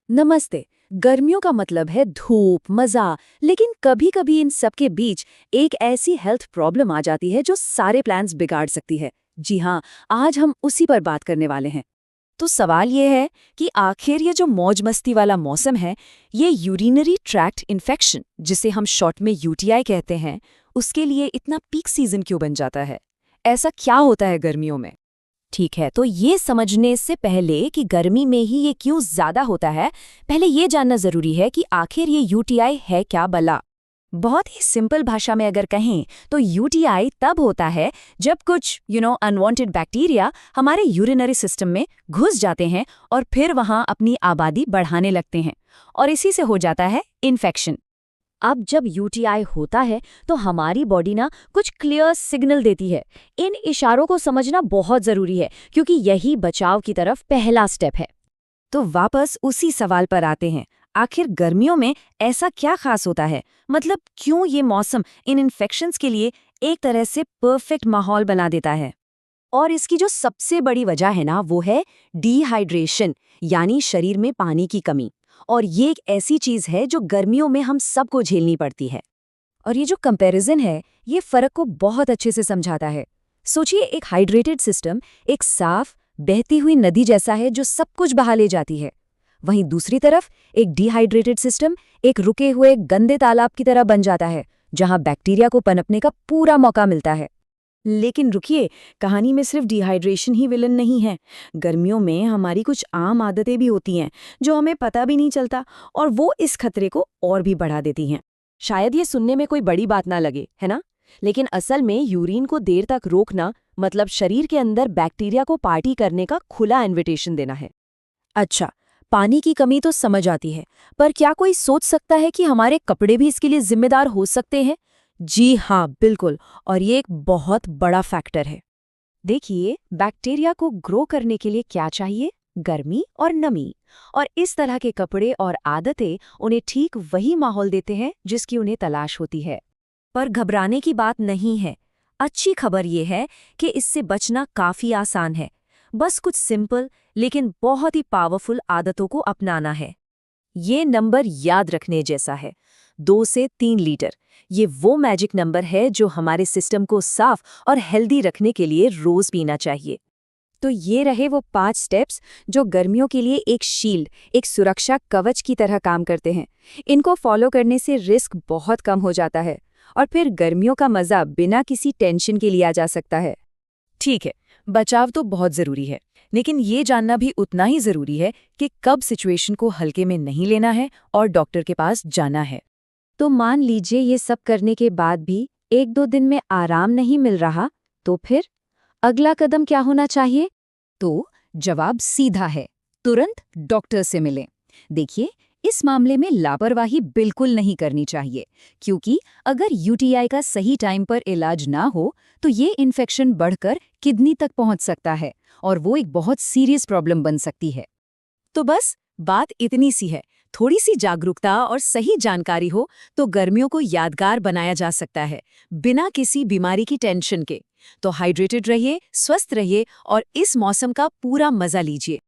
नमस्ते। गर्मियों का मतलब है धूप, मजा, लेकिन कभी-कभी इन सब के बीच एक ऐसी हेल्थ प्रॉब्लम आ जाती है जो सारे प्लान्स बिगाड़ सकती है। जी हाँ, आज हम उसी पर बात करने वाले हैं। तो सवाल ये है कि आखिर ये जो मौज मस्ती वाला मौसम है, ये यूरिनरी ट्रैक्ट इन्फेक्शन, जिसे हम शॉर्ट में यूटीआई कहते हैं, उसके लिए इतना पीक सीजन क्यों बन जाता है? ऐसा क्या होता है गर्मियों में? ठीक है, तो ये समझने से पहले कि गर्मी में ही ये क्यों ज्यादा होता है, पहले ये जानना जरूरी है कि आखिर ये यूटीआई है क्या भला। बहुत ही सिंपल भाषा में अगर कहें तो यूटीआई तब होता है जब कुछ अनवांटेड बैक्टीरिया हमारे यूरिनरी सिस्टम में घुस जाते हैं और फिर वहां अपनी आबादी बढ़ाने लगते हैं, और इसी से हो जाता है इन्फेक्शन। अब जब यूटीआई होता है तो हमारी बॉडी ना कुछ क्लियर सिग्नल देती है। इन इशारों को समझना बहुत जरूरी है, क्योंकि यही बचाव की तरफ पहला स्टेप है। तो वापस उसी सवाल पर आते हैं, आखिर गर्मियों में ऐसा क्या खास होता है? मतलब क्यों ये मौसम इन इन्फेक्शंस के लिए एक तरह से परफेक्ट माहौल बना देता है? और इसकी जो सबसे बड़ी वजह है ना, वो है डिहाइड्रेशन, यानी शरीर में पानी की कमी। और ये एक ऐसी चीज है जो गर्मियों में हम सबको झेलनी पड़ती है। और ये जो कंपैरिजन है, ये फर्क को बहुत अच्छे से समझाता है। सोचिए, एक हाइड्रेटेड सिस्टम एक साफ बहती हुई नदी जैसा है जो सब कुछ बहा ले जाती है। वहीं दूसरी तरफ एक डिहाइड्रेटेड सिस्टम एक रुके हुए गंदे तालाब की तरह बन जाता है, जहां बैक्टीरिया को पनपने का पूरा मौका मिलता है। लेकिन रुकिए, कहानी में सिर्फ डिहाइड्रेशन ही विलन नहीं है। गर्मियों में हमारी कुछ आम आदतें भी होती हैं जो हमें पता भी नहीं चलता, और वो इस खतरे को और भी बढ़ा देती हैं। शायद ये सुनने में कोई बड़ी बात ना लगे, है ना? लेकिन असल में यूरिन को देर तक रोकना मतलब शरीर के अंदर बैक्टीरिया को पार्टी करने का खुला इन्विटेशन देना है। अच्छा, पानी की कमी तो समझ आती है, पर क्या कोई सोच सकता है कि हमारे कपड़े भी इसके लिए जिम्मेदार हो सकते हैं? जी हाँ, बिल्कुल। और ये एक बहुत बड़ा फैक्टर है। देखिए, बैक्टीरिया को ग्रो करने के लिए क्या चाहिए? गर्मी और नमी। और इस तरह के कपड़े और आदतें उन्हें ठीक वही माहौल देते हैं जिसकी उन्हें तलाश होती है। पर घबराने की बात नहीं है। अच्छी खबर ये है कि इससे बचना काफी आसान है। बस कुछ सिंपल लेकिन बहुत ही पावरफुल आदतों को अपनाना है। ये नंबर याद रखने जैसा है, 2 से 3 लीटर। ये वो मैजिक नंबर है जो हमारे सिस्टम को साफ और हेल्दी रखने के लिए रोज पीना चाहिए। तो ये रहे वो 5 स्टेप्स जो गर्मियों के लिए एक शील्ड, एक सुरक्षा कवच की तरह काम करते हैं। इनको फॉलो करने से रिस्क बहुत कम हो जाता है, और फिर गर्मियों का मजा बिना किसी टेंशन के लिया जा सकता है। ठीक है, बचाव तो बहुत जरूरी है, लेकिन ये जानना भी उतना ही जरूरी है कि कब सिचुएशन को हल्के में नहीं लेना है और डॉक्टर के पास जाना है। तो मान लीजिए ये सब करने के बाद भी 1-2 दिन में आराम नहीं मिल रहा, तो फिर अगला कदम क्या होना चाहिए? तो जवाब सीधा है, तुरंत डॉक्टर से मिलें। देखिए, इस मामले में लापरवाही बिल्कुल नहीं करनी चाहिए, क्योंकि अगर यूटीआई का सही टाइम पर इलाज ना हो तो ये इन्फेक्शन बढ़कर किडनी तक पहुंच सकता है, और वो एक बहुत सीरियस प्रॉब्लम बन सकती है। तो बस बात इतनी सी है, थोड़ी सी जागरूकता और सही जानकारी हो तो गर्मियों को यादगार बनाया जा सकता है, बिना किसी बीमारी की टेंशन के। तो हाइड्रेटेड रहिए, स्वस्थ रहिए और इस मौसम का पूरा मजा लीजिए।